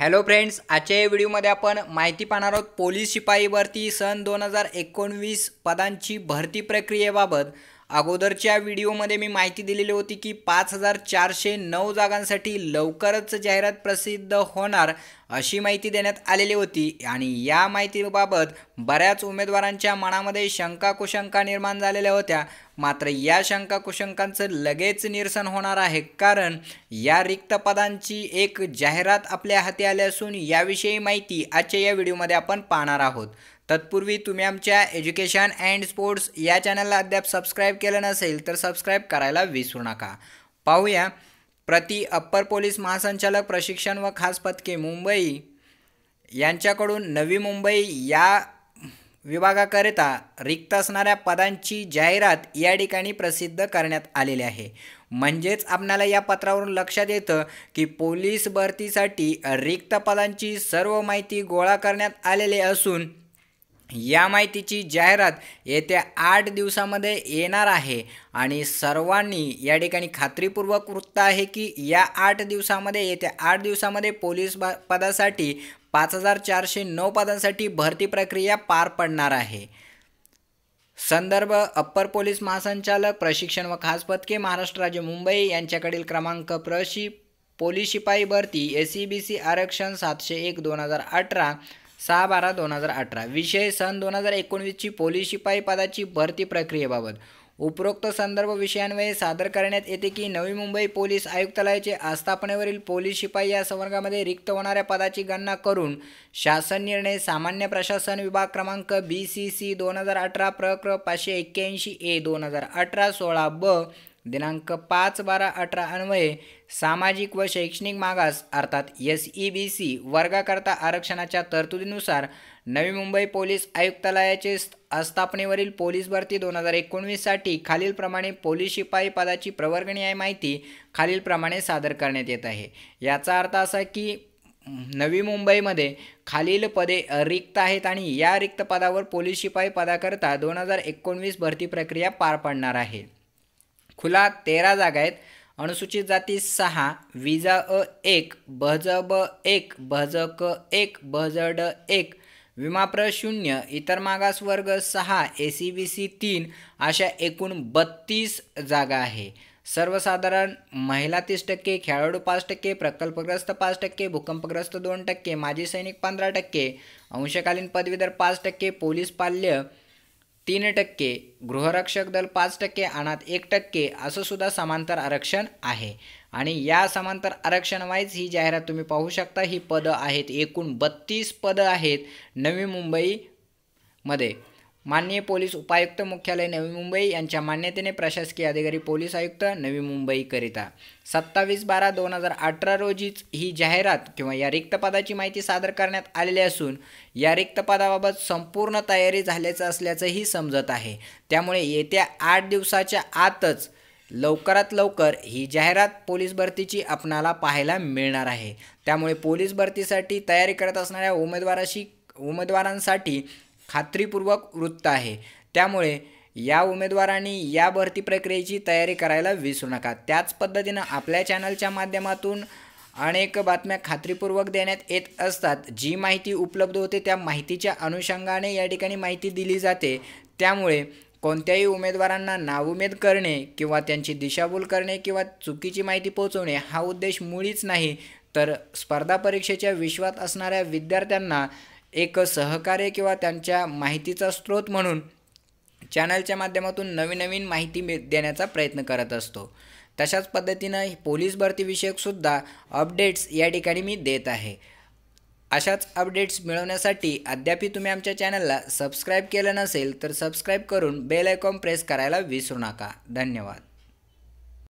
Hello friends, आजच्या या व्हिडिओमध्ये आपण माहिती पाहणार आहोत पोलीस शिपाई भरती सन 2019 पदांची भरती प्रक्रियेबाबत। अगोदरच्या व्हिडिओमध्ये मी माहिती दिलेली होती की 5409 जागांसाठी लवकरच जाहिरात प्रसिद्ध होणार अशी माहिती देण्यात आलेली होती आणि या माहितीबाबत बऱ्याच उमेदवारांच्या मनामध्ये शंका कुशंका निर्माण झालेल्या होत्या। मात्र या शंका कुशंकांचं लगेच निरसन होणार आहे, कारण या रिक्त पदांची एक जाहिरात आपल्या हाती आली असून याविषयी माहिती आजच्या या व्हिडिओमध्ये आपण पाहणार आहोत। तत्पूर्वी तुम्ही आमच्या एज्युकेशन अँड स्पोर्ट्स या चॅनलला अद्याप सबस्क्राईब केलं नसेल तर सबस्क्राईब करायला विसरू नका। पाहूया, प्रति अप्पर पोलीस महासंचालक प्रशिक्षण व खास पथके मुंबई यांच्याकडून नवी मुंबई या विभागाकरिता रिक्त असणाऱ्या पदांची जाहिरात या ठिकाणी प्रसिद्ध करण्यात आलेली आहे। म्हणजेच आपल्याला या पत्रावरून लक्षात येतं की पोलीस भरतीसाठी रिक्त पदांची सर्व माहिती गोळा करण्यात आलेली असून या माहितीची जाहिरात येत्या 8 दिवसामध्ये येणार आहे आणि सर्वांनी या ठिकाणी खात्रीपूर्वक वृत्त आहे की या 8 दिवसामध्ये येत्या 8 दिवसामध्ये पोलीस पदासाठी 5409 पदांसाठी भरती प्रक्रिया पार पडणार आहे। संदर्भ अप्पर पोलीस महासंचालक प्रशिक्षण व खास पथके महाराष्ट्र राज्य मुंबई यांच्याकडील क्रमांक पोलीस शिपाई भरती SEBC आरक्षण 701/2018 6/12/2018 विषय सन 2019 ची पोलीस शिपाई पदाची भरती प्रक्रियेबाबत। उपरोक्त संदर्भ विषयान्वये सादर करण्यात येते की नवी मुंबई पोलीस आयुक्तालयाचे आस्थापनेवरील पोलीस शिपाई या संवर्गामध्ये रिक्त होणाऱ्या पदाची गणना करून शासन निर्णय सामान्य प्रशासन विभाग क्रमांक BCC 2018 प्रकरण 581A 2018 16/ब दिनांक 5/12/18 अन्वये सामाजिक व शैक्षणिक मागास अर्थात SEBC वर्गाकरता आरक्षणाच्या तरतुदीनुसार नवी मुंबई पोलीस आयुक्तालयाचे आस्थापनेवरील पोलीस भरती 2019 साठी खालीलप्रमाणे पोलीस शिपाई पदाची प्रवर्गणीय माहिती खालीलप्रमाणे सादर करण्यात येत आहे। याचा अर्थ असा की नवी मुंबईमध्ये खालील पदे रिक्त आहेत आणि या रिक्त पदावर पोलीस शिपाई पदाकरता 2019 भरती प्रक्रिया पार पडणार आहे। खुला 13 जागा आहेत। अनुसूचित जाती 6, विजा अ 1, बहज ब 1, बहज क 1, बहज ड 1, विमाप्र 0, इतर मागास वर्ग 6, SEBC 3 अशा एकूण 32 जागा आहे। सर्वसाधारण महिला 30%, खेळाडू 5%, प्रकल्पग्रस्त 5%, भूकंपग्रस्त 2%, माजी सैनिक 15%, अंशकालीन पदवीधर 5%, पोलीस पाल्य 3%, गृहरक्षक दल 5%, अनाथ 1% असं सुद्धा समांतर आरक्षण आहे। आणि या समांतर आरक्षण वाईज ही जाहिरात तुम्ही पाहू शकता। ही पदं आहेत, एकूण 32 पदं आहेत नवी मुंबईमध्ये। माननीय पोलीस उपायुक्त मुख्यालय नवी मुंबई यांच्या मान्यतेने प्रशासकीय अधिकारी पोलीस आयुक्त नवी मुंबई करिता 27/12/2018 रोजीच ही जाहिरात किंवा या रिक्त पदाची माहिती सादर करण्यात आलेली असून या रिक्त पदाबाबत संपूर्ण तयारी झाल्याचं असल्याचंही समजत आहे। त्यामुळे येत्या 8 दिवसाच्या आतच लवकरात लवकर ही जाहिरात पोलीस भरतीची आपणाला पाहायला मिळणार आहे। त्यामुळे पोलीस भरतीसाठी तयारी करत असणाऱ्या उमेदवारांसाठी खात्रीपूर्वक वृत्त आहे। त्यामुळे या उमेदवारांनी या भरती प्रक्रियेची तयारी करायला विसरू नका। त्याच पद्धतीनं आपल्या चॅनलच्या माध्यमातून अनेक बातम्या खात्रीपूर्वक देण्यात येत असतात। जी माहिती उपलब्ध होते त्या माहितीच्या अनुषंगाने या ठिकाणी माहिती दिली जाते। त्यामुळे कोणत्याही उमेदवारांना नाउमेद करणे किंवा त्यांची दिशाभूल करणे किंवा चुकीची माहिती पोहोचवणे हा उद्देश मुळीच नाही, तर स्पर्धा परीक्षेच्या विश्वात असणाऱ्या विद्यार्थ्यांना एक सहकार्य किंवा त्यांच्या माहितीचा स्रोत म्हणून चॅनलच्या माध्यमातून नवीन माहिती देण्याचा प्रयत्न करत असतो। तशाच पद्धतीनं पोलीस भरती विषयकसुद्धा अपडेट्स या ठिकाणी मी देत आहे। अशाच अपडेट्स मिळवण्यासाठी अद्याप तुम्ही आमच्या चॅनलला सबस्क्राईब केलं नसेल तर सबस्क्राईब करून बेल आयकॉन प्रेस करायला विसरू नका। धन्यवाद।